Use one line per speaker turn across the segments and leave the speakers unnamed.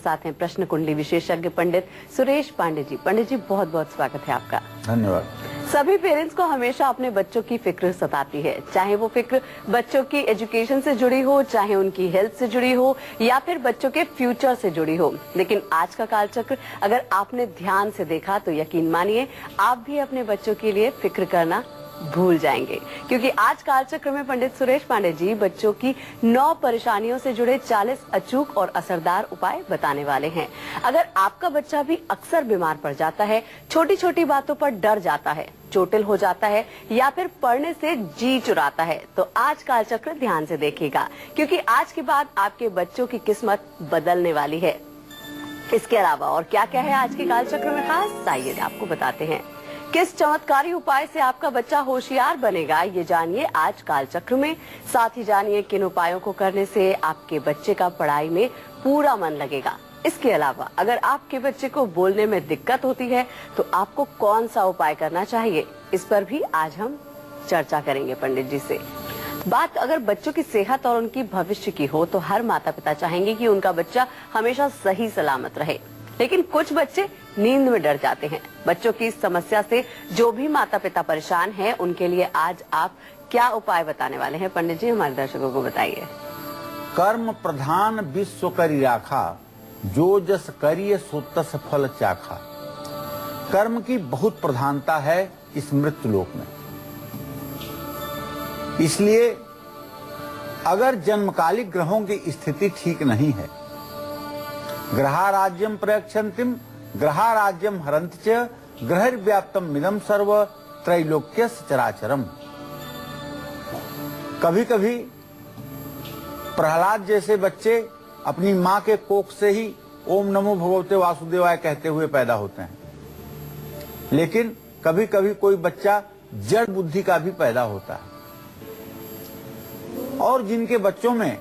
साथ हैं प्रश्न कुंडली विशेषज्ञ पंडित सुरेश पांडे जी। पंडित जी, बहुत बहुत स्वागत है आपका।
धन्यवाद।
सभी पेरेंट्स को हमेशा अपने बच्चों की फिक्र सताती है, चाहे वो फिक्र बच्चों की एजुकेशन से जुड़ी हो, चाहे उनकी हेल्थ से जुड़ी हो, या फिर बच्चों के फ्यूचर से जुड़ी हो। लेकिन आज का कालचक्र अगर आपने ध्यान से देखा तो यकीन मानिए आप भी अपने बच्चों के लिए फिक्र करना भूल जाएंगे, क्योंकि आज कालचक्र में पंडित सुरेश पांडे जी बच्चों की 9 परेशानियों से जुड़े 40 अचूक और असरदार उपाय बताने वाले हैं। अगर आपका बच्चा भी अक्सर बीमार पड़ जाता है, छोटी छोटी बातों पर डर जाता है, चोटिल हो जाता है या फिर पढ़ने से जी चुराता है, तो आज कालचक्र ध्यान से देखिएगा, क्योंकि आज के बाद आपके बच्चों की किस्मत बदलने वाली है। इसके अलावा और क्या क्या है आज के कालचक्र में खास, आइए आपको बताते हैं। किस चमत्कारी उपाय से आपका बच्चा होशियार बनेगा, ये जानिए आज कालचक्र में। साथ ही जानिए किन उपायों को करने से आपके बच्चे का पढ़ाई में पूरा मन लगेगा। इसके अलावा अगर आपके बच्चे को बोलने में दिक्कत होती है तो आपको कौन सा उपाय करना चाहिए, इस पर भी आज हम चर्चा करेंगे पंडित जी से। बात अगर बच्चों की सेहत और उनकी भविष्य की हो तो हर माता पिता चाहेंगे कि उनका बच्चा हमेशा सही सलामत रहे, लेकिन कुछ बच्चे नींद में डर जाते हैं। बच्चों की इस समस्या से जो भी माता पिता परेशान हैं, उनके लिए आज आप क्या उपाय बताने वाले हैं पंडित जी, हमारे दर्शकों को बताइए।
कर्म प्रधान विश्व करी राखा, जो जस करिए सो तस फल चाखा। कर्म की बहुत प्रधानता है इस मृत्यु लोक में, इसलिए अगर जन्मकालिक ग्रहों की स्थिति ठीक नहीं है, ग्रहा राज्यम प्रयक्षन्तिम ग्रहा राज्यम हरन्ति च ग्रहव्याप्तम मिदम सर्व त्रैलोक्यस्य चराचरम। कभी कभी प्रहलाद जैसे बच्चे अपनी मां के कोख से ही ओम नमो भगवते वासुदेवाय कहते हुए पैदा होते हैं, लेकिन कभी कभी कोई बच्चा जड़ बुद्धि का भी पैदा होता है। और जिनके बच्चों में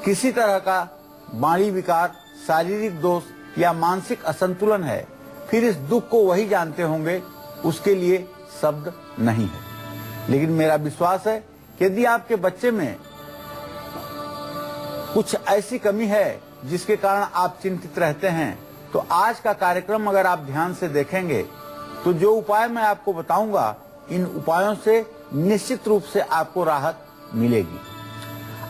किसी तरह का वाणी विकार, शारीरिक दोष या मानसिक असंतुलन है, फिर इस दुख को वही जानते होंगे, उसके लिए शब्द नहीं है। लेकिन मेरा विश्वास है कि यदि आपके बच्चे में कुछ ऐसी कमी है जिसके कारण आप चिंतित रहते हैं, तो आज का कार्यक्रम अगर आप ध्यान से देखेंगे तो जो उपाय मैं आपको बताऊंगा, इन उपायों से निश्चित रूप से आपको राहत मिलेगी।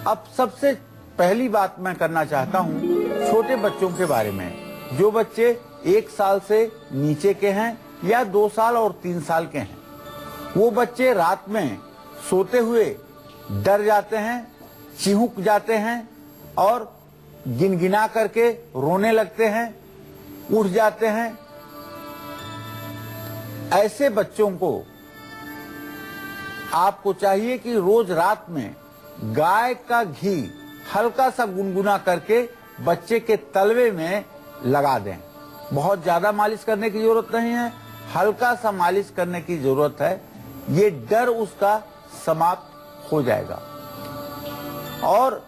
अब सबसे पहली बात मैं करना चाहता हूं छोटे बच्चों के बारे में। जो बच्चे 1 साल से नीचे के हैं या 2 साल और 3 साल के हैं, वो बच्चे रात में सोते हुए डर जाते हैं, चिहुक जाते हैं और गिनगिना करके रोने लगते हैं, उठ जाते हैं। ऐसे बच्चों को आपको चाहिए कि रोज रात में गाय का घी हल्का सा गुनगुना करके बच्चे के तलवे में लगा दें। बहुत ज्यादा मालिश करने की जरूरत नहीं है, हल्का सा मालिश करने की जरूरत है। ये डर उसका समाप्त हो जाएगा। और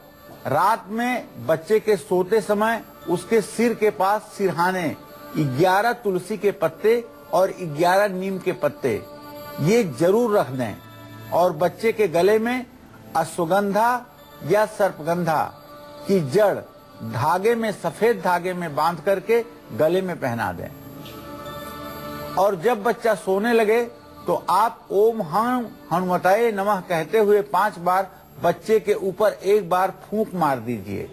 रात में बच्चे के सोते समय उसके सिर के पास सिरहाने 11 तुलसी के पत्ते और 11 नीम के पत्ते ये जरूर रख दें, और बच्चे के गले में अश्वगंधा या सर्पगंधा की जड़ धागे में, सफेद धागे में बांध करके गले में पहना दें। और जब बच्चा सोने लगे तो आप ओम हं हनुमताय नमः कहते हुए 5 बार बच्चे के ऊपर एक बार फूंक मार दीजिए।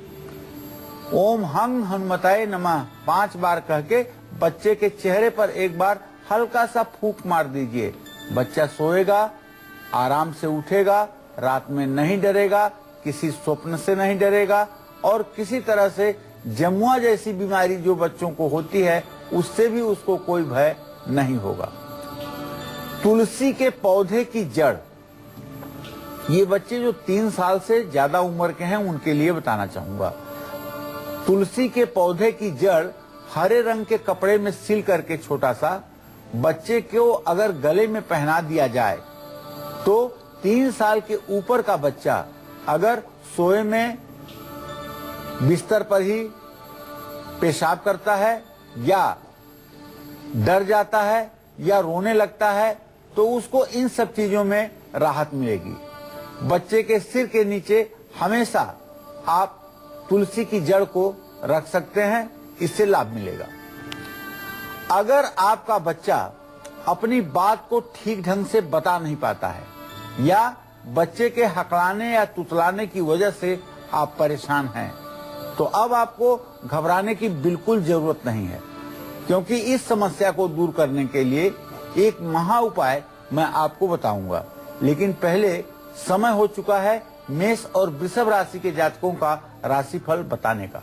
ओम हं हनुमताय नमः 5 बार कह के बच्चे के चेहरे पर एक बार हल्का सा फूंक मार दीजिए। बच्चा सोएगा, आराम से उठेगा, रात में नहीं डरेगा, किसी स्वप्न से नहीं डरेगा, और किसी तरह से जमुआ जैसी बीमारी जो बच्चों को होती है उससे भी उसको कोई भय नहीं होगा। तुलसी के पौधे की जड़, ये बच्चे जो 3 साल से ज्यादा उम्र के हैं उनके लिए बताना चाहूंगा। तुलसी के पौधे की जड़ हरे रंग के कपड़े में सिल करके छोटा सा बच्चे को अगर गले में पहना दिया जाए तो 3 साल के ऊपर का बच्चा अगर सोए में बिस्तर पर ही पेशाब करता है या डर जाता है या रोने लगता है तो उसको इन सब चीजों में राहत मिलेगी। बच्चे के सिर के नीचे हमेशा आप तुलसी की जड़ को रख सकते हैं इससे लाभ मिलेगा। अगर आपका बच्चा अपनी बात को ठीक ढंग से बता नहीं पाता है या बच्चे के हकलाने या तुतलाने की वजह से आप परेशान हैं, तो अब आपको घबराने की बिल्कुल जरूरत नहीं है, क्योंकि इस समस्या को दूर करने के लिए एक महा उपाय मैं आपको बताऊंगा। लेकिन पहले समय हो चुका है मेष और वृषभ राशि के जातकों का राशिफल बताने का।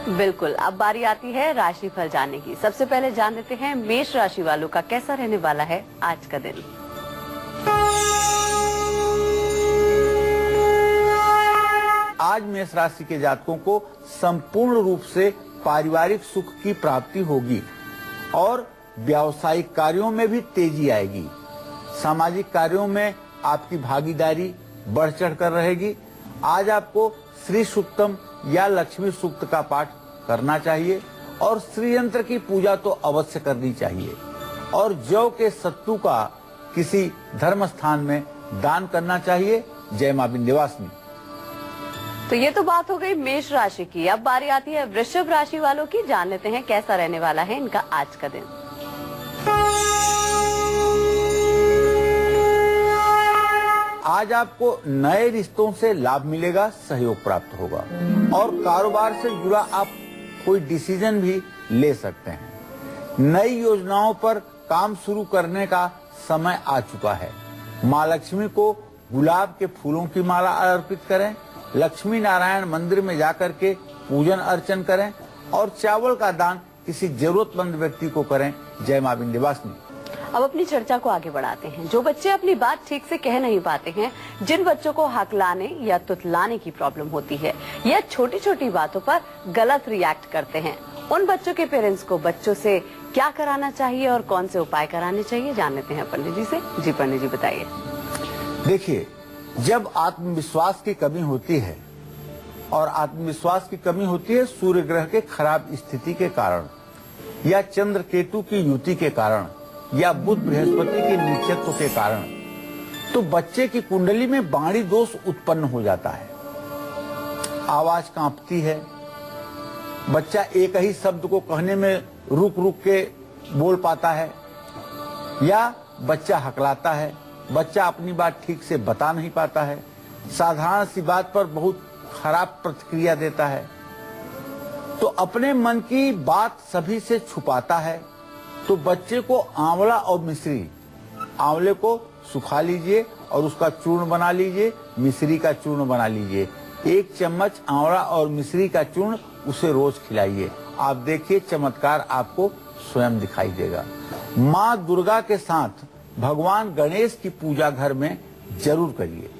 बिल्कुल, अब बारी आती है राशिफल जानने की। सबसे पहले जान लेते हैं मेष राशि वालों का कैसा रहने वाला है आज का दिन।
आज मेष राशि के जातकों को संपूर्ण रूप से पारिवारिक सुख की प्राप्ति होगी और व्यावसायिक कार्यों में भी तेजी आएगी। सामाजिक कार्यों में आपकी भागीदारी बढ़ चढ़ कर रहेगी। आज आपको श्री सूक्तम या लक्ष्मी सूक्त का पाठ करना चाहिए और श्री यंत्र की पूजा तो अवश्य करनी चाहिए और जौ के सत्तू का किसी धर्म स्थान में दान करना चाहिए। जय मां विंध्यवासिनी।
तो ये तो बात हो गई मेष राशि की। अब बारी आती है वृषभ राशि वालों की। जान लेते हैं कैसा रहने वाला है इनका आज का दिन।
आज आपको नए रिश्तों से लाभ मिलेगा, सहयोग प्राप्त होगा और कारोबार से जुड़ा आप कोई डिसीजन भी ले सकते हैं। नई योजनाओं पर काम शुरू करने का समय आ चुका है। माँ लक्ष्मी को गुलाब के फूलों की माला अर्पित करें, लक्ष्मी नारायण मंदिर में जाकर के पूजन अर्चन करें और चावल का दान किसी जरूरतमंद व्यक्ति को करें। जय मां विंध्यवासिनी।
अब अपनी चर्चा को आगे बढ़ाते हैं। जो बच्चे अपनी बात ठीक से कह नहीं पाते हैं, जिन बच्चों को हकलाने या तुतलाने की प्रॉब्लम होती है या छोटी छोटी बातों पर गलत रिएक्ट करते हैं, उन बच्चों के पेरेंट्स को बच्चों से क्या कराना चाहिए और कौन से उपाय कराने चाहिए, जान लेते हैं पंडित जी से। जी पंडित जी बताइए।
देखिए, जब आत्मविश्वास की कमी होती है और आत्मविश्वास की कमी होती है सूर्य ग्रह के खराब स्थिति के कारण या चंद्र केतु की युति के कारण या बुध बृहस्पति के नीचत्व के कारण, तो बच्चे की कुंडली में बाणी दोष उत्पन्न हो जाता है। आवाज कांपती है, बच्चा एक ही शब्द को कहने में रुक रुक के बोल पाता है या बच्चा हकलाता है, बच्चा अपनी बात ठीक से बता नहीं पाता है, साधारण सी बात पर बहुत खराब प्रतिक्रिया देता है, तो अपने मन की बात सभी से छुपाता है। तो बच्चे को आंवला और मिश्री, आंवले को सुखा लीजिए और उसका चूर्ण बना लीजिए, मिश्री का चूर्ण बना लीजिए। 1 चम्मच आंवला और मिश्री का चूर्ण उसे रोज खिलाइए। आप देखिए चमत्कार आपको स्वयं दिखाई देगा। माँ दुर्गा के साथ भगवान गणेश की पूजा घर में जरूर करिए।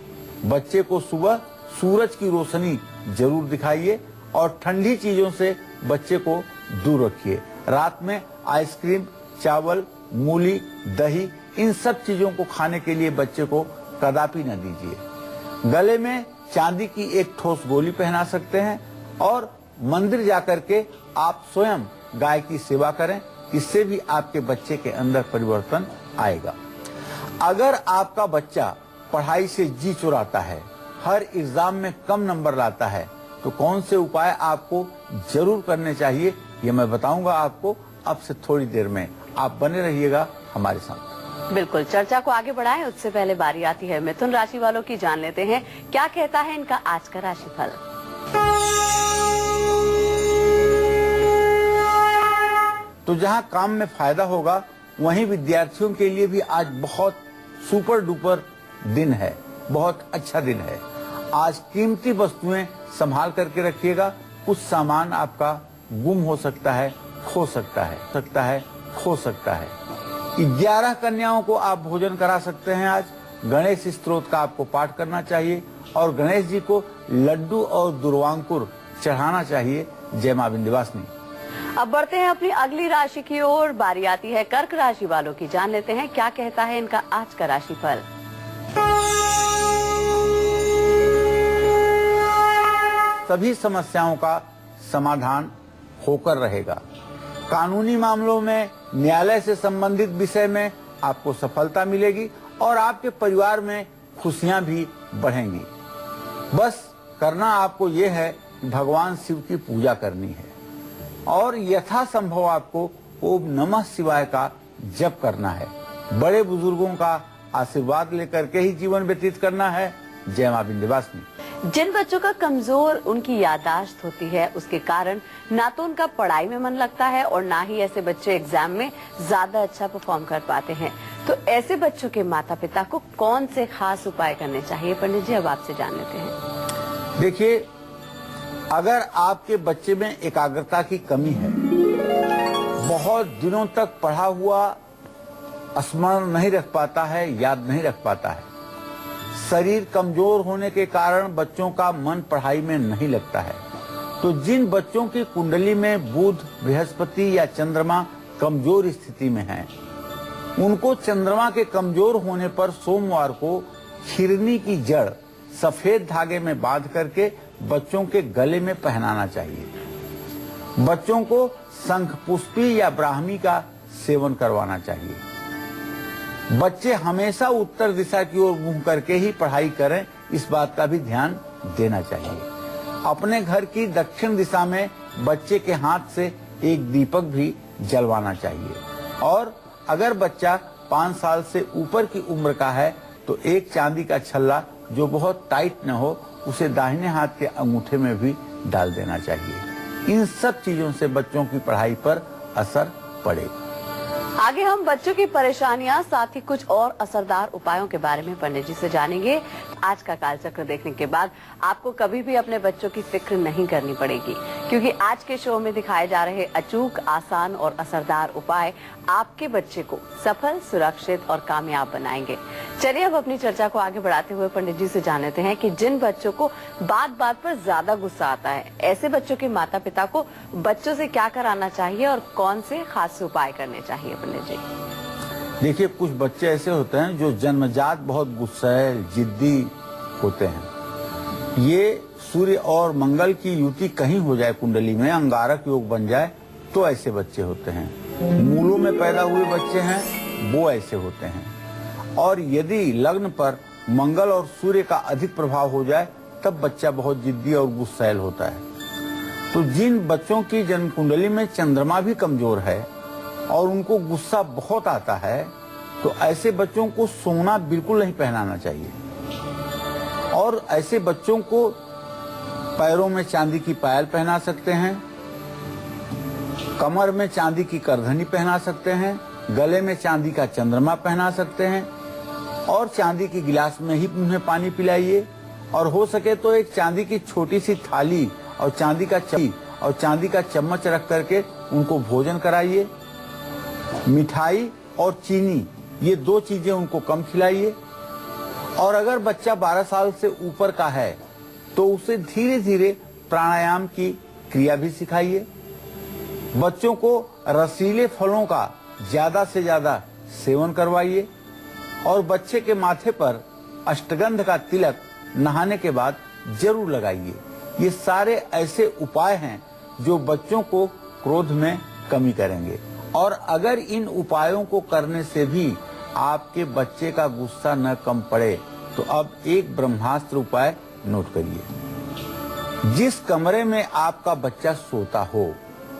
बच्चे को सुबह सूरज की रोशनी जरूर दिखाइए और ठंडी चीजों से बच्चे को दूर रखिए। रात में आइसक्रीम, चावल, मूली, दही, इन सब चीजों को खाने के लिए बच्चे को कदापि न दीजिए। गले में चांदी की एक ठोस गोली पहना सकते हैं और मंदिर जाकर के आप स्वयं गाय की सेवा करें। इससे भी आपके बच्चे के अंदर परिवर्तन आएगा। अगर आपका बच्चा पढ़ाई से जी चुराता है, हर एग्जाम में कम नंबर लाता है, तो कौन से उपाय आपको जरूर करने चाहिए ये मैं बताऊंगा आपको अब से थोड़ी देर में। आप बने रहिएगा हमारे साथ।
बिल्कुल, चर्चा को आगे बढ़ाएं उससे पहले बारी आती है मिथुन राशि वालों की। जान लेते हैं क्या कहता है इनका आज का राशिफल।
तो जहां काम में फायदा होगा वहीं विद्यार्थियों के लिए भी आज बहुत सुपर डुपर दिन है, बहुत अच्छा दिन है। आज कीमती वस्तुएं संभाल करके रखिएगा। कुछ सामान आपका गुम हो सकता है, खो सकता है, खो सकता है। 11 कन्याओं को आप भोजन करा सकते हैं। आज गणेश स्तोत्र का आपको पाठ करना चाहिए और गणेश जी को लड्डू और दुर्वांकुर चढ़ाना चाहिए। जय मां विंध्यवासिनी।
अब बढ़ते हैं अपनी अगली राशि की ओर। बारी आती है कर्क राशि वालों की। जान लेते हैं क्या कहता है इनका आज का राशिफल।
सभी समस्याओं का समाधान होकर रहेगा। कानूनी मामलों में न्यायालय से संबंधित विषय में आपको सफलता मिलेगी और आपके परिवार में खुशियां भी बढ़ेंगी। बस करना आपको ये है कि भगवान शिव की पूजा करनी है। और यथासंभव आपको ओम नमः शिवाय का जप करना है। बड़े बुजुर्गों का आशीर्वाद लेकर के ही जीवन व्यतीत करना है। जय मां विंध्यवासिनी।
जिन बच्चों का कमजोर उनकी याददाश्त होती है, उसके कारण ना तो उनका पढ़ाई में मन लगता है और ना ही ऐसे बच्चे एग्जाम में ज्यादा अच्छा परफॉर्म कर पाते हैं। तो ऐसे बच्चों के माता पिता को कौन से खास उपाय करने चाहिए? पंडित जी, अब आपसे जान लेते हैं।
देखिए, अगर आपके बच्चे में एकाग्रता की कमी है, बहुत दिनों तक पढ़ा हुआ स्मरण नहीं रख पाता है, याद नहीं रख पाता है, शरीर कमजोर होने के कारण बच्चों का मन पढ़ाई में नहीं लगता है, तो जिन बच्चों की कुंडली में बुध, बृहस्पति या चंद्रमा कमजोर स्थिति में हैं, उनको चंद्रमा के कमजोर होने पर सोमवार को खिरनी की जड़ सफेद धागे में बांध करके बच्चों के गले में पहनाना चाहिए। बच्चों को शंखपुष्पी या ब्राह्मी का सेवन करवाना चाहिए। बच्चे हमेशा उत्तर दिशा की ओर मुंह करके ही पढ़ाई करें, इस बात का भी ध्यान देना चाहिए। अपने घर की दक्षिण दिशा में बच्चे के हाथ से एक दीपक भी जलवाना चाहिए। और अगर बच्चा 5 साल से ऊपर की उम्र का है तो एक चांदी का छल्ला जो बहुत टाइट न हो, उसे दाहिने हाथ के अंगूठे में भी डाल देना चाहिए। इन सब चीजों से बच्चों की पढ़ाई पर असर पड़ेगा।
आगे हम बच्चों की परेशानियां, साथ ही कुछ और असरदार उपायों के बारे में पंडित जी से जानेंगे। आज का कालचक्र देखने के बाद आपको कभी भी अपने बच्चों की फिक्र नहीं करनी पड़ेगी, क्योंकि आज के शो में दिखाए जा रहे अचूक, आसान और असरदार उपाय आपके बच्चे को सफल, सुरक्षित और कामयाब बनाएंगे। चलिए अब अपनी चर्चा को आगे बढ़ाते हुए पंडित जी से जान लेते हैं कि जिन बच्चों को बात बात पर ज्यादा गुस्सा आता है, ऐसे बच्चों के माता पिता को बच्चों से क्या कराना चाहिए और कौन से खास उपाय करने चाहिए? पंडित जी,
देखिए, कुछ बच्चे ऐसे होते हैं जो जन्मजात बहुत गुस्सैल, जिद्दी होते हैं। ये सूर्य और मंगल की युति कहीं हो जाए कुंडली में, अंगारक योग बन जाए, तो ऐसे बच्चे होते हैं। मूलों में पैदा हुए बच्चे हैं, वो ऐसे होते हैं। और यदि लग्न पर मंगल और सूर्य का अधिक प्रभाव हो जाए, तब बच्चा बहुत जिद्दी और गुस्सैल होता है। तो जिन बच्चों की जन्म कुंडली में चंद्रमा भी कमजोर है और उनको गुस्सा बहुत आता है, तो ऐसे बच्चों को सोना बिल्कुल नहीं पहनाना चाहिए। और ऐसे बच्चों को पैरों में चांदी की पायल पहना सकते हैं, कमर में चांदी की करधनी पहना सकते हैं, गले में चांदी का चंद्रमा पहना सकते हैं, और चांदी की गिलास में ही उन्हें पानी पिलाइए। और हो सके तो एक चांदी की छोटी सी थाली और चांदी का चम्मच रख करके उनको भोजन कराइए। मिठाई और चीनी, ये 2 चीजें उनको कम खिलाइए। और अगर बच्चा 12 साल से ऊपर का है तो उसे धीरे धीरे प्राणायाम की क्रिया भी सिखाइए। बच्चों को रसीले फलों का ज्यादा से ज्यादा सेवन करवाइए। और बच्चे के माथे पर अष्टगंध का तिलक नहाने के बाद जरूर लगाइए। ये सारे ऐसे उपाय हैं जो बच्चों को क्रोध में कमी करेंगे। और अगर इन उपायों को करने से भी आपके बच्चे का गुस्सा न कम पड़े, तो अब एक ब्रह्मास्त्र उपाय नोट करिए। जिस कमरे में आपका बच्चा सोता हो,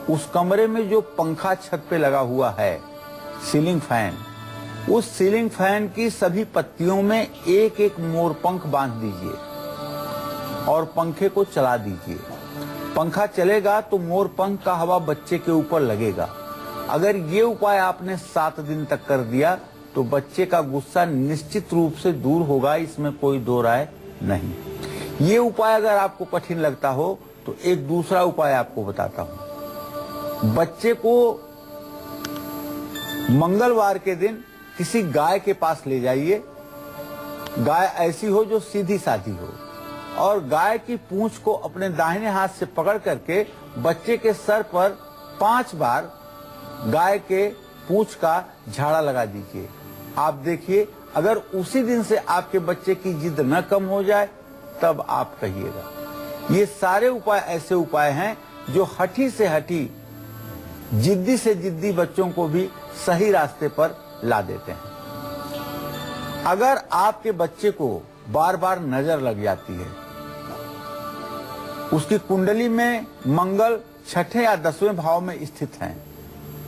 उस कमरे में जो पंखा छत पे लगा हुआ है, सीलिंग फैन, उस सीलिंग फैन की सभी पत्तियों में एक एक मोरपंख बांध दीजिए और पंखे को चला दीजिए। पंखा चलेगा तो मोरपंख का हवा बच्चे के ऊपर लगेगा। अगर ये उपाय आपने 7 दिन तक कर दिया तो बच्चे का गुस्सा निश्चित रूप से दूर होगा, इसमें कोई दो राय नहीं। ये उपाय अगर आपको कठिन लगता हो तो एक दूसरा उपाय आपको बताता हूं। बच्चे को मंगलवार के दिन किसी गाय के पास ले जाइए। गाय ऐसी हो जो सीधी साधी हो, और गाय की पूंछ को अपने दाहिने हाथ से पकड़ करके बच्चे के सर पर 5 बार गाय के पूंछ का झाड़ा लगा दीजिए। आप देखिए, अगर उसी दिन से आपके बच्चे की जिद न कम हो जाए तब आप कहिएगा। ये सारे उपाय ऐसे उपाय हैं जो हठी से हठी, जिद्दी से जिद्दी बच्चों को भी सही रास्ते पर ला देते हैं। अगर आपके बच्चे को बार बार नजर लग जाती है, उसकी कुंडली में मंगल छठे या 10वें भाव में स्थित हैं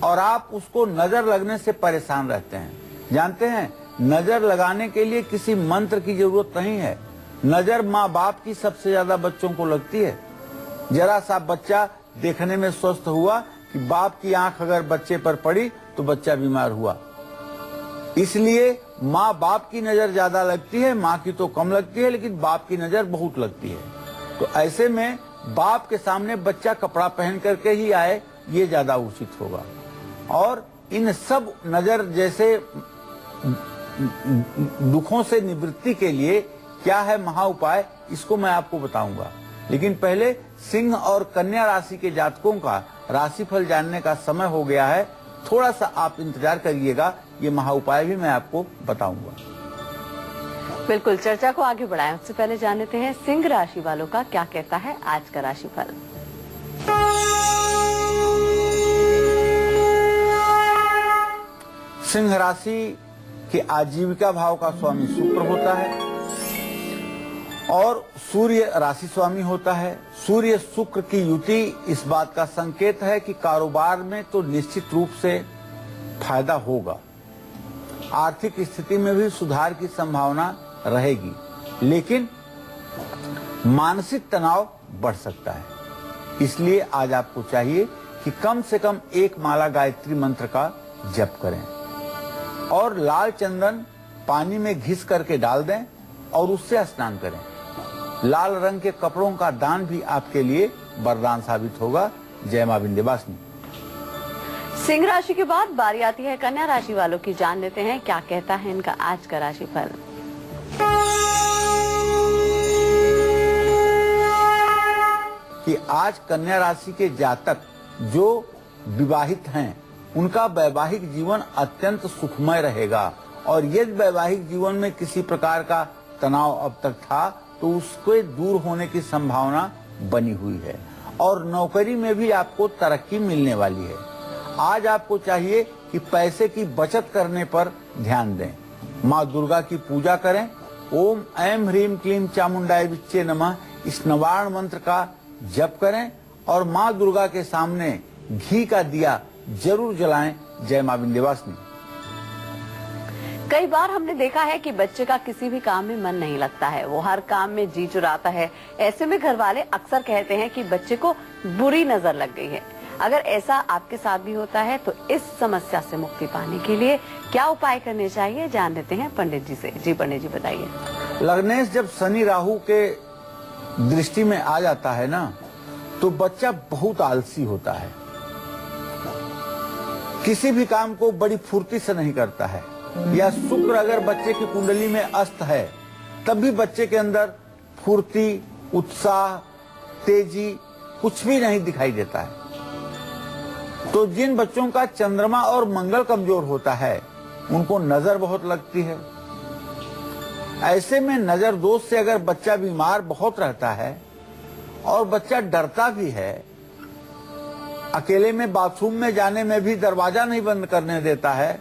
और आप उसको नजर लगने से परेशान रहते हैं। जानते हैं, नजर लगाने के लिए किसी मंत्र की जरूरत नहीं है। नजर माँ बाप की सबसे ज्यादा बच्चों को लगती है। जरा सा बच्चा देखने में स्वस्थ हुआ कि बाप की आंख अगर बच्चे पर पड़ी तो बच्चा बीमार हुआ। इसलिए माँ बाप की नजर ज्यादा लगती है, माँ की तो कम लगती है, लेकिन बाप की नजर बहुत लगती है। तो ऐसे में बाप के सामने बच्चा कपड़ा पहन करके ही आए, ये ज्यादा उचित होगा। और इन सब नजर जैसे दुखों से निवृत्ति के लिए क्या है महा उपाय, इसको मैं आपको बताऊंगा। लेकिन पहले सिंह और कन्या राशि के जातकों का राशिफल जानने का समय हो गया है। थोड़ा सा आप इंतजार करिएगा, ये महा उपाय भी मैं आपको बताऊंगा।
बिल्कुल, चर्चा को आगे बढ़ाएं उससे पहले जान लेते हैं सिंह राशि वालों का क्या कहता है आज का राशिफल।
सिंह राशि के आजीविका भाव का स्वामी शुक्र होता है और सूर्य राशि स्वामी होता है। सूर्य शुक्र की युति इस बात का संकेत है कि कारोबार में तो निश्चित रूप से फायदा होगा। आर्थिक स्थिति में भी सुधार की संभावना रहेगी, लेकिन मानसिक तनाव बढ़ सकता है। इसलिए आज आपको चाहिए कि कम से कम एक माला गायत्री मंत्र का जप करें और लाल चंदन पानी में घिस करके डाल दें और उससे स्नान करें। लाल रंग के कपड़ों का दान भी आपके लिए वरदान साबित होगा। जय मां विंध्यवासिनी।
सिंह राशि के बाद बारी आती है कन्या राशि वालों की। जान लेते हैं क्या कहता है इनका आज का राशिफल।
कि आज कन्या राशि के जातक जो विवाहित हैं, उनका वैवाहिक जीवन अत्यंत सुखमय रहेगा और यदि वैवाहिक जीवन में किसी प्रकार का तनाव अब तक था तो उसके दूर होने की संभावना बनी हुई है और नौकरी में भी आपको तरक्की मिलने वाली है। आज आपको चाहिए कि पैसे की बचत करने पर ध्यान दें। माँ दुर्गा की पूजा करें। ओम ऐं ह्रीं क्लीं चामुंडाय विच्चे नमः इस नवार्ण मंत्र का जप करें और माँ दुर्गा के सामने घी का दिया जरूर जलाएं। जय मां विंध्यवासिनी।
कई बार हमने देखा है कि बच्चे का किसी भी काम में मन नहीं लगता है, वो हर काम में जी चुराता है। ऐसे में घर वाले अक्सर कहते हैं कि बच्चे को बुरी नजर लग गई है। अगर ऐसा आपके साथ भी होता है तो इस समस्या से मुक्ति पाने के लिए क्या उपाय करने चाहिए, जान लेते हैं पंडित जी से। जी पंडित जी बताइए।
लग्नेश जब शनि राहु के दृष्टि में आ जाता है ना, तो बच्चा बहुत आलसी होता है, किसी भी काम को बड़ी फुर्ती से नहीं करता है। या शुक्र अगर बच्चे की कुंडली में अस्त है तब भी बच्चे के अंदर फुर्ती, उत्साह, तेजी कुछ भी नहीं दिखाई देता है। तो जिन बच्चों का चंद्रमा और मंगल कमजोर होता है उनको नजर बहुत लगती है। ऐसे में नजर दोष से अगर बच्चा बीमार बहुत रहता है और बच्चा डरता भी है, अकेले में बाथरूम में जाने में भी दरवाजा नहीं बंद करने देता है,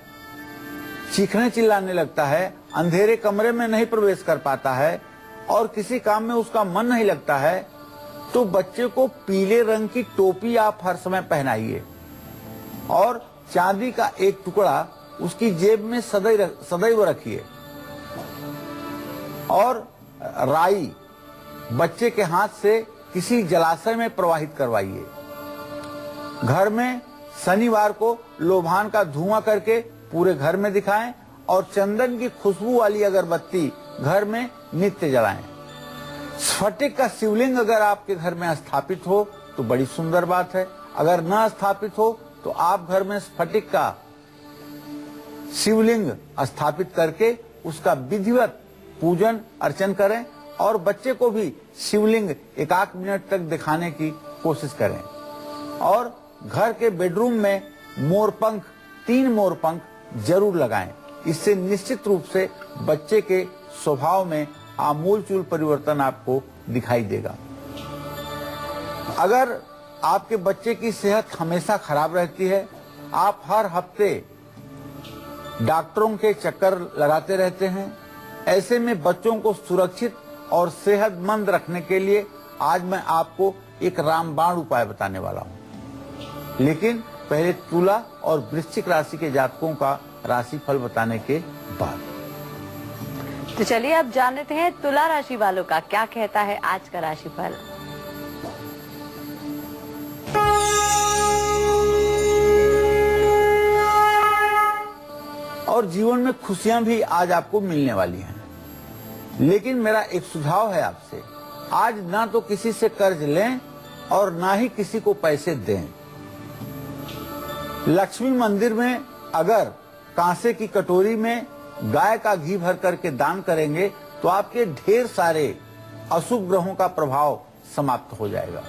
चीखने चिल्लाने लगता है, अंधेरे कमरे में नहीं प्रवेश कर पाता है और किसी काम में उसका मन नहीं लगता है, तो बच्चे को पीले रंग की टोपी आप हर समय पहनाइए और चांदी का एक टुकड़ा उसकी जेब में सदैव रखिए और राई बच्चे के हाथ से किसी जलाशय में प्रवाहित करवाइए। घर में शनिवार को लोभान का धुआं करके पूरे घर में दिखाएं और चंदन की खुशबू वाली अगरबत्ती घर में नित्य जलाएं। स्फटिक का शिवलिंग अगर आपके घर में स्थापित हो तो बड़ी सुंदर बात है। अगर न स्थापित हो तो आप घर में स्फटिक का शिवलिंग स्थापित करके उसका विधिवत पूजन अर्चन करें और बच्चे को भी शिवलिंग 1-8 मिनट तक दिखाने की कोशिश करें। और घर के बेडरूम में मोरपंख, 3 मोरपंख जरूर लगाएं। इससे निश्चित रूप से बच्चे के स्वभाव में आमूलचूल परिवर्तन आपको दिखाई देगा। अगर आपके बच्चे की सेहत हमेशा खराब रहती है, आप हर हफ्ते डॉक्टरों के चक्कर लगाते रहते हैं, ऐसे में बच्चों को सुरक्षित और सेहतमंद रखने के लिए आज मैं आपको एक रामबाण उपाय बताने वाला हूँ। लेकिन पहले तुला और वृश्चिक राशि के जातकों का राशिफल बताने के बाद।
तो चलिए अब जान लेते हैं तुला राशि वालों का क्या कहता है आज का राशिफल।
और जीवन में खुशियां भी आज आपको मिलने वाली हैं, लेकिन मेरा एक सुझाव है आपसे, आज ना तो किसी से कर्ज लें और ना ही किसी को पैसे दें। लक्ष्मी मंदिर में अगर कांसे की कटोरी में गाय का घी भर करके दान करेंगे तो आपके ढेर सारे अशुभ ग्रहों का प्रभाव समाप्त हो जाएगा।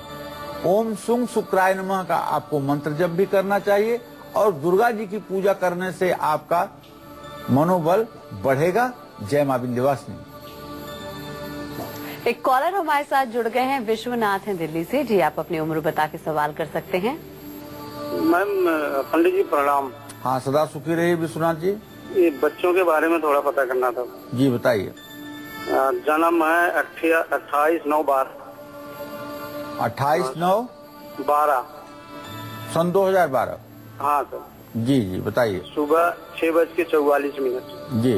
ओम सुंग शुक्राय नमः का आपको मंत्र जप भी करना चाहिए और दुर्गा जी की पूजा करने से आपका मनोबल बढ़ेगा। जय मां विंध्यवासिनी।
एक कॉलर हमारे साथ जुड़ गए हैं, विश्वनाथ हैं दिल्ली से। जी आप अपनी उम्र बता के सवाल कर सकते हैं।
मैम पंडित जी प्रणाम।
हाँ, सदा सुखी रहिए विश्वनाथ जी।
ये बच्चों के बारे में थोड़ा पता करना था।
जी बताइए।
जन्म है 28/9/12।
28/9/12 सन 2012।
हाँ सर।
जी जी बताइए।
सुबह 6:44।
जी।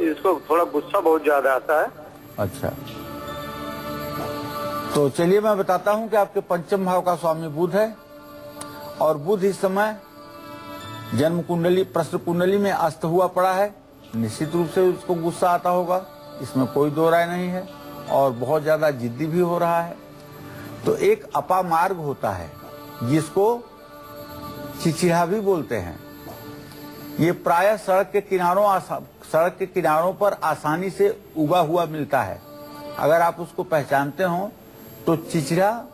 इसको थोड़ा गुस्सा बहुत ज्यादा आता है।
अच्छा, तो चलिए मैं बताता हूं कि आपके पंचम भाव का स्वामी बुध है और बुध इस समय जन्म कुंडली प्रश्न कुंडली में अस्त हुआ पड़ा है। निश्चित रूप से उसको गुस्सा आता होगा, इसमें कोई दो राय नहीं है, और बहुत ज्यादा जिद्दी भी हो रहा है। तो एक अपामार्ग होता है जिसको चिचिड़ा भी बोलते हैं। ये प्रायः सड़क के किनारों पर आसानी से उगा हुआ मिलता है। अगर आप उसको पहचानते हो तो चिचिड़ा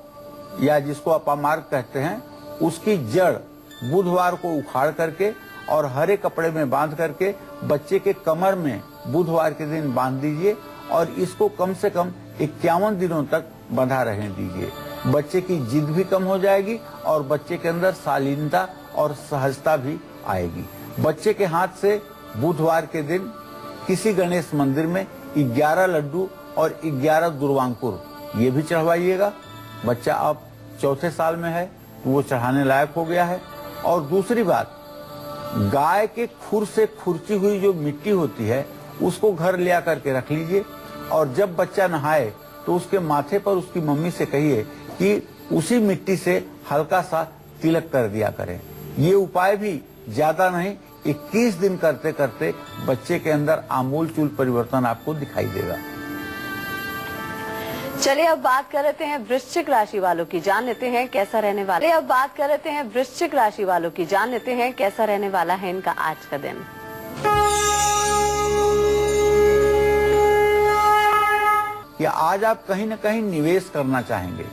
या जिसको अपामार्ग कहते हैं, उसकी जड़ बुधवार को उखाड़ करके और हरे कपड़े में बांध करके बच्चे के कमर में बुधवार के दिन बांध दीजिए और इसको कम से कम 51 दिनों तक बंधा रहने दीजिए। बच्चे की जिद भी कम हो जाएगी और बच्चे के अंदर शालीनता और सहजता भी आएगी। बच्चे के हाथ से बुधवार के दिन किसी गणेश मंदिर में 11 लड्डू और 11 दुर्वांकुर ये भी चढ़वाइएगा। बच्चा अब 4थे साल में है, वो चढ़ाने लायक हो गया है। और दूसरी बात, गाय के खुर से खुरची हुई जो मिट्टी होती है उसको घर ले आकर के रख लीजिए और जब बच्चा नहाए तो उसके माथे पर उसकी मम्मी से कहिए कि उसी मिट्टी से हल्का सा तिलक कर दिया करें। ये उपाय भी ज्यादा नहीं, 21 दिन करते करते बच्चे के अंदर आमूलचूल परिवर्तन आपको दिखाई देगा।
चलिए अब बात कर लेते हैं वृश्चिक राशि वालों की, जान लेते हैं कैसा रहने वाला है। अब बात कर लेते हैं वृश्चिक राशि वालों की, जान लेते हैं कैसा रहने वाला है इनका आज का दिन।
कि आज आप कहीं न कहीं निवेश करना चाहेंगे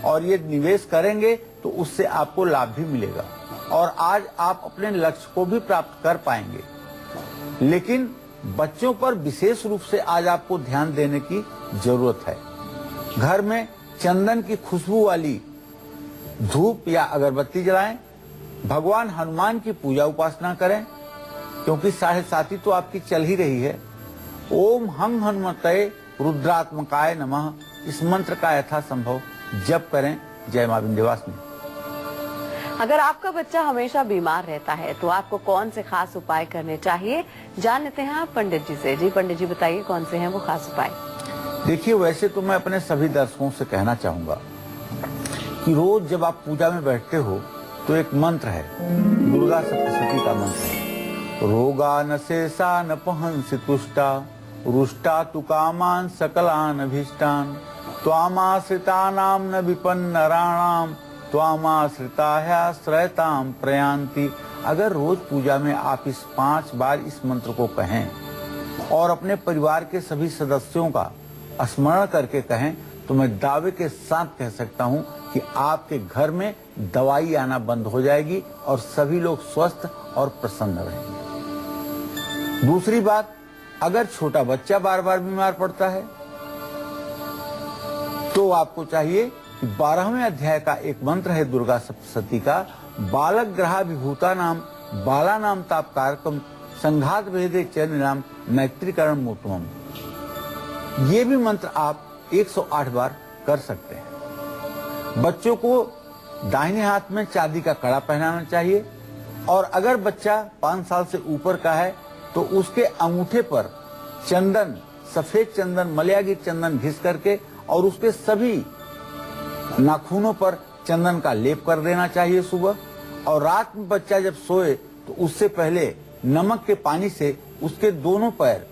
और ये निवेश करेंगे तो उससे आपको लाभ भी मिलेगा और आज आप अपने लक्ष्य को भी प्राप्त कर पाएंगे। लेकिन बच्चों पर विशेष रूप से आज आपको ध्यान देने की जरूरत है। घर में चंदन की खुशबू वाली धूप या अगरबत्ती जलाएं। भगवान हनुमान की पूजा उपासना करें क्योंकि 7.5 तो आपकी चल ही रही है। ओम हं हनुमते रुद्रात्मकाय नमः इस मंत्र का यथासंभव जप करें। जय मां विंध्यवासिनी।
अगर आपका बच्चा हमेशा बीमार रहता है तो आपको कौन से खास उपाय करने चाहिए, जान लेते हैं आप पंडित जी से। जी पंडित जी बताइए कौन से हैं वो खास उपाय।
देखिए, वैसे तो मैं अपने सभी दर्शकों से कहना चाहूंगा कि रोज जब आप पूजा में बैठते हो तो एक मंत्र है, दुर्गा सप्तशती का मंत्र है। रोगा न शेषा न पहंसि तुष्टा रुष्टा तु कामान सकलान अभीष्टान त्वामाश्रितानाम न विपन्नराणाम त्वामाश्रिताह्याश्रयताम प्रयांति। अगर रोज पूजा में आप इस 5 बार इस मंत्र को कहें और अपने परिवार के सभी सदस्यों का स्मरण करके कहें तो मैं दावे के साथ कह सकता हूं कि आपके घर में दवाई आना बंद हो जाएगी और सभी लोग स्वस्थ और प्रसन्न रहेंगे। दूसरी बात, अगर छोटा बच्चा बार बार बीमार पड़ता है तो आपको चाहिए कि 12वें अध्याय का एक मंत्र है दुर्गा सप्तशती का, बालक ग्रहा विभूता नाम बाला नाम तापकारकम संघात भेदे चरनिराम मैत्रीकरण मोटमम। ये भी मंत्र आप 108 बार कर सकते हैं। बच्चों को दाहिने हाथ में चांदी का कड़ा पहनाना चाहिए और अगर बच्चा 5 साल से ऊपर का है तो उसके अंगूठे पर चंदन, सफेद चंदन, मलयागीत चंदन घिस करके और उसके सभी नाखूनों पर चंदन का लेप कर देना चाहिए सुबह। और रात में बच्चा जब सोए तो उससे पहले नमक के पानी से उसके दोनों पैर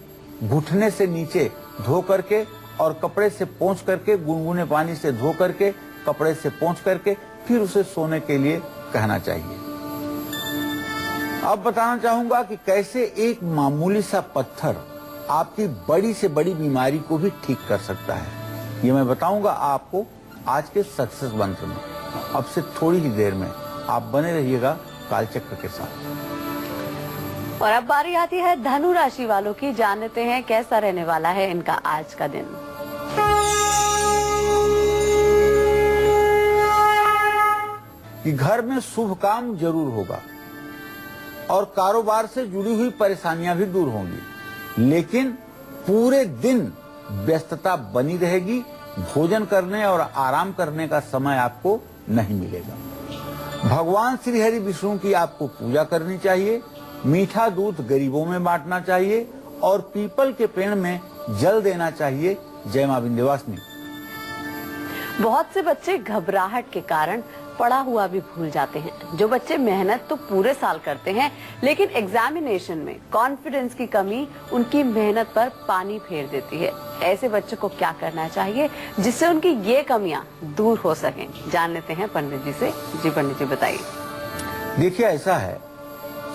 घुटने से नीचे धो करके और कपड़े से पोंछ करके, गुनगुने पानी से धो करके, कपड़े से पोंछ करके फिर उसे सोने के लिए कहना चाहिए। अब बताना चाहूंगा कि कैसे एक मामूली सा पत्थर आपकी बड़ी से बड़ी बीमारी को भी ठीक कर सकता है। ये मैं बताऊंगा आपको आज के सक्सेस मंत्र में। अब से थोड़ी ही देर में आप बने रहिएगा कालचक्र के साथ।
और अब बारी आती है धनु राशि वालों की। जानते हैं कैसा रहने वाला है इनका आज का दिन।
कि घर में शुभ काम जरूर होगा और कारोबार से जुड़ी हुई परेशानियां भी दूर होंगी, लेकिन पूरे दिन व्यस्तता बनी रहेगी। भोजन करने और आराम करने का समय आपको नहीं मिलेगा। भगवान श्री हरि विष्णु की आपको पूजा करनी चाहिए। मीठा दूध गरीबों में बांटना चाहिए और पीपल के पेड़ में जल देना चाहिए। जय मां विंध्यवासिनी।
बहुत से बच्चे घबराहट के कारण पढ़ा हुआ भी भूल जाते हैं। जो बच्चे मेहनत तो पूरे साल करते हैं लेकिन एग्जामिनेशन में कॉन्फिडेंस की कमी उनकी मेहनत पर पानी फेर देती है। ऐसे बच्चों को क्या करना चाहिए जिससे उनकी ये कमियां दूर हो सकें, जान लेते हैं पंडित जी से। जी पंडित जी बताइए।
देखिए, ऐसा है,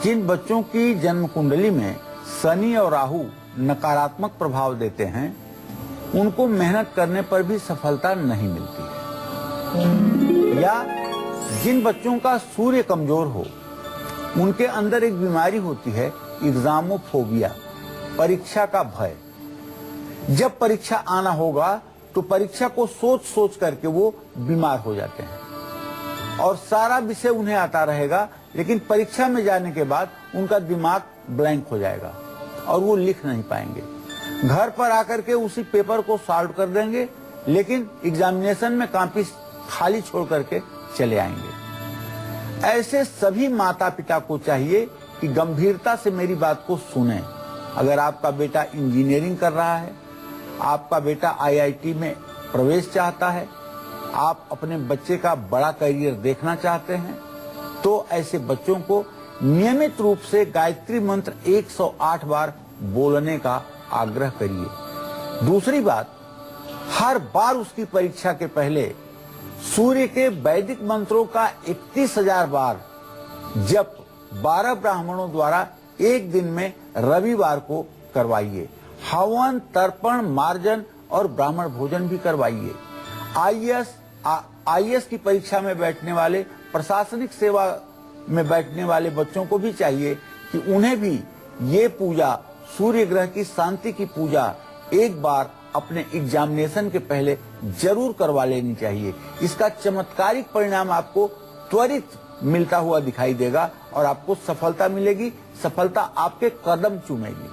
जिन बच्चों की जन्म कुंडली में शनि और राहु नकारात्मक प्रभाव देते हैं उनको मेहनत करने पर भी सफलता नहीं मिलती है। या जिन बच्चों का सूर्य कमजोर हो उनके अंदर एक बीमारी होती है एग्जामोफोबिया, परीक्षा का भय। जब परीक्षा आना होगा तो परीक्षा को सोच सोच करके वो बीमार हो जाते हैं और सारा विषय उन्हें आता रहेगा, लेकिन परीक्षा में जाने के बाद उनका दिमाग ब्लैंक हो जाएगा और वो लिख नहीं पाएंगे। घर पर आकर के उसी पेपर को सॉल्व कर देंगे, लेकिन एग्जामिनेशन में कॉपी खाली छोड़ करके चले आएंगे। ऐसे सभी माता पिता को चाहिए कि गंभीरता से मेरी बात को सुने। अगर आपका बेटा इंजीनियरिंग कर रहा है, आपका बेटा IIT में प्रवेश चाहता है, आप अपने बच्चे का बड़ा करियर देखना चाहते हैं, तो ऐसे बच्चों को नियमित रूप से गायत्री मंत्र 108 बार बोलने का आग्रह करिए। दूसरी बात, हर बार उसकी परीक्षा के पहले सूर्य के वैदिक मंत्रों का 31,000 बार जप 12 ब्राह्मणों द्वारा एक दिन में रविवार को करवाइए। हवन, तर्पण, मार्जन और ब्राह्मण भोजन भी करवाइए। IAS की परीक्षा में बैठने वाले, प्रशासनिक सेवा में बैठने वाले बच्चों को भी चाहिए कि उन्हें भी ये पूजा, सूर्य ग्रह की शांति की पूजा एक बार अपने एग्जामिनेशन के पहले जरूर करवा लेनी चाहिए। इसका चमत्कारिक परिणाम आपको त्वरित मिलता हुआ दिखाई देगा और आपको सफलता मिलेगी। सफलता आपके कदम चूमेगी।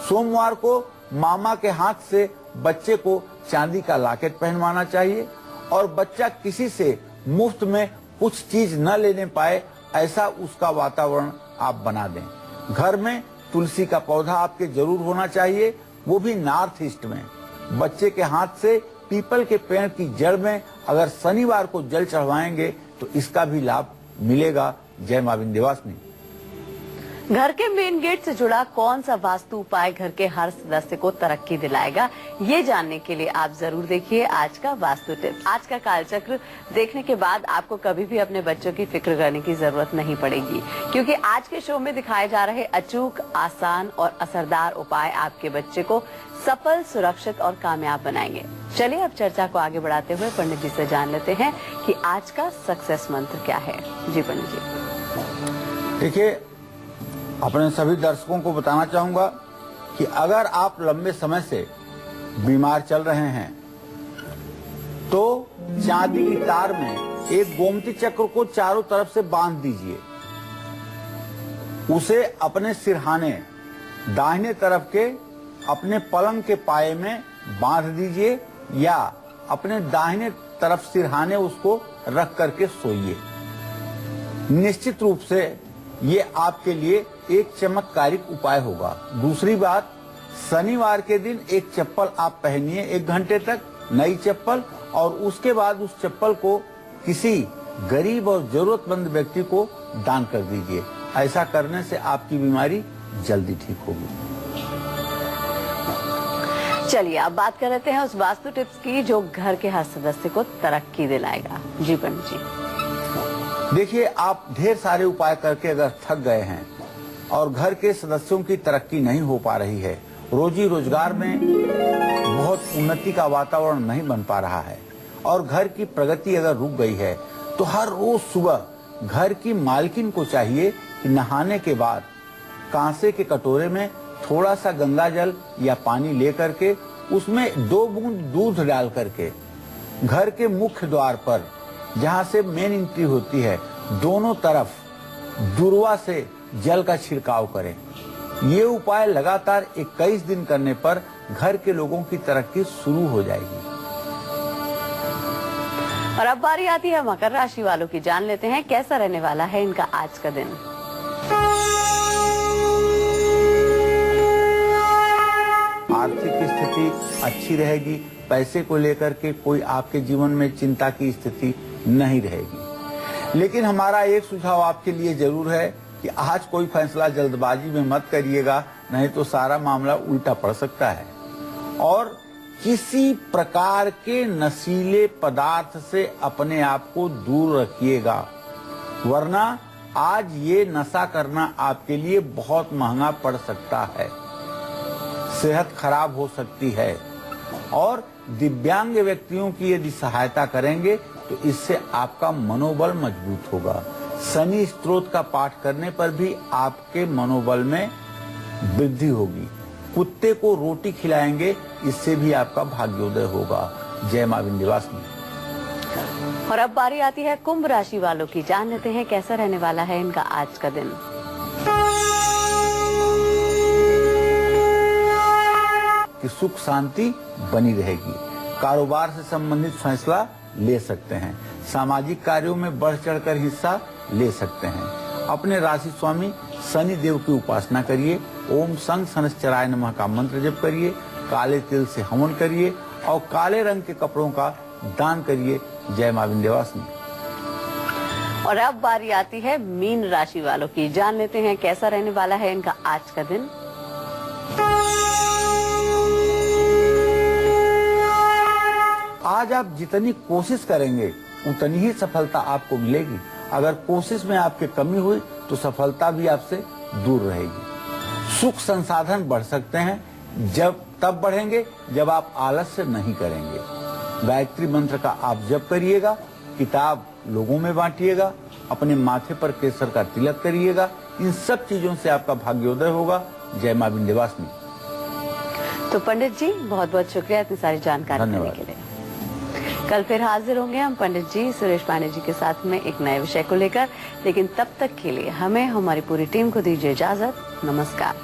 सोमवार को मामा के हाथ से बच्चे को चांदी का लॉकेट पहनवाना चाहिए और बच्चा किसी से मुफ्त में कुछ चीज न लेने पाए, ऐसा उसका वातावरण आप बना दें। घर में तुलसी का पौधा आपके जरूर होना चाहिए, वो भी नॉर्थ ईस्ट में। बच्चे के हाथ से पीपल के पेड़ की जड़ में अगर शनिवार को जल चढ़वाएंगे तो इसका भी लाभ मिलेगा। जय मां विंध्यवासिनी।
घर के मेन गेट से जुड़ा कौन सा वास्तु उपाय घर के हर सदस्य को तरक्की दिलाएगा, ये जानने के लिए आप जरूर देखिए आज का वास्तु टिप्स। आज का कालचक्र देखने के बाद आपको कभी भी अपने बच्चों की फिक्र करने की जरूरत नहीं पड़ेगी, क्योंकि आज के शो में दिखाए जा रहे अचूक, आसान और असरदार उपाय आपके बच्चे को सफल, सुरक्षित और कामयाब बनाएंगे। चलिए अब चर्चा को आगे बढ़ाते हुए पंडित जी से जान लेते हैं कि आज का सक्सेस मंत्र क्या है। जी पंडित जी।
देखिए, अपने सभी दर्शकों को बताना चाहूंगा कि अगर आप लंबे समय से बीमार चल रहे हैं तो चांदी की तार में एक गोमती चक्र को चारों तरफ से बांध दीजिए। उसे अपने सिरहाने दाहिने तरफ के अपने पलंग के पाए में बांध दीजिए या अपने दाहिने तरफ सिरहाने उसको रख करके सोइए। निश्चित रूप से ये आपके लिए एक चमत्कारिक उपाय होगा। दूसरी बात, शनिवार के दिन एक चप्पल आप पहनिए 1 घंटे तक, नई चप्पल, और उसके बाद उस चप्पल को किसी गरीब और जरूरतमंद व्यक्ति को दान कर दीजिए। ऐसा करने से आपकी बीमारी जल्दी ठीक होगी।
चलिए अब बात कर लेते हैं उस वास्तु टिप्स की जो घर के हर सदस्य को तरक्की दिलाएगा। जी पंडित जी।
देखिए, आप ढेर सारे उपाय करके अगर थक गए हैं और घर के सदस्यों की तरक्की नहीं हो पा रही है, रोजी रोजगार में बहुत उन्नति का वातावरण नहीं बन पा रहा है और घर की प्रगति अगर रुक गई है, तो हर रोज सुबह घर की मालकिन को चाहिए कि नहाने के बाद कांसे के कटोरे में थोड़ा सा गंगा जल या पानी ले करके उसमें 2 बूंद दूध डाल करके घर के मुख्य द्वार पर, जहां से मेन एंट्री होती है, दोनों तरफ दुर्वा से जल का छिड़काव करें। ये उपाय लगातार 21 दिन करने पर घर के लोगों की तरक्की शुरू हो जाएगी।
और अब बारी आती है मकर राशि वालों की। जान लेते हैं कैसा रहने वाला है इनका आज का दिन।
आर्थिक स्थिति अच्छी रहेगी। पैसे को लेकर के कोई आपके जीवन में चिंता की स्थिति नहीं रहेगी। लेकिन हमारा एक सुझाव आपके लिए जरूर है कि आज कोई फैसला जल्दबाजी में मत करिएगा, नहीं तो सारा मामला उल्टा पड़ सकता है। और किसी प्रकार के नशीले पदार्थ से अपने आप को दूर रखिएगा, वरना आज ये नशा करना आपके लिए बहुत महंगा पड़ सकता है। सेहत खराब हो सकती है। और दिव्यांग व्यक्तियों की यदि सहायता करेंगे तो इससे आपका मनोबल मजबूत होगा। शनि स्तोत्र का पाठ करने पर भी आपके मनोबल में वृद्धि होगी। कुत्ते को रोटी खिलाएंगे, इससे भी आपका भाग्योदय होगा। जय मां विंध्यवासिनी।
और अब बारी आती है कुंभ राशि वालों की। जान लेते हैं कैसा रहने वाला है इनका आज का दिन।
कि सुख शांति बनी रहेगी। कारोबार से संबंधित फैसला ले सकते हैं। सामाजिक कार्यों में बढ़ चढ़कर हिस्सा ले सकते हैं। अपने राशि स्वामी शनि देव की उपासना करिए। ओम संग शनिश्चराय नमः का मंत्र जप करिए। काले तिल से हवन करिए और काले रंग के कपड़ों का दान करिए। जय मां विंध्यवासिनी।
और अब बारी आती है मीन राशि वालों की। जान लेते हैं कैसा रहने वाला है इनका आज का दिन।
आज आप जितनी कोशिश करेंगे उतनी ही सफलता आपको मिलेगी। अगर कोशिश में आपके कमी हुई तो सफलता भी आपसे दूर रहेगी। सुख संसाधन बढ़ सकते हैं, तब बढ़ेंगे जब आप आलस्य नहीं करेंगे। गायत्री मंत्र का आप जप करिएगा। किताब लोगों में बांटिएगा। अपने माथे पर केसर का तिलक करिएगा। इन सब चीजों से आपका भाग्योदय होगा। जय मां विंध्यवासिनी।
तो पंडित जी बहुत बहुत शुक्रिया इतनी सारी जानकारी देने के लिए। कल फिर हाजिर होंगे हम पंडित जी सुरेश पांडे जी के साथ में एक नए विषय को लेकर। लेकिन तब तक के लिए हमें हमारी पूरी टीम को दीजिए इजाजत। नमस्कार।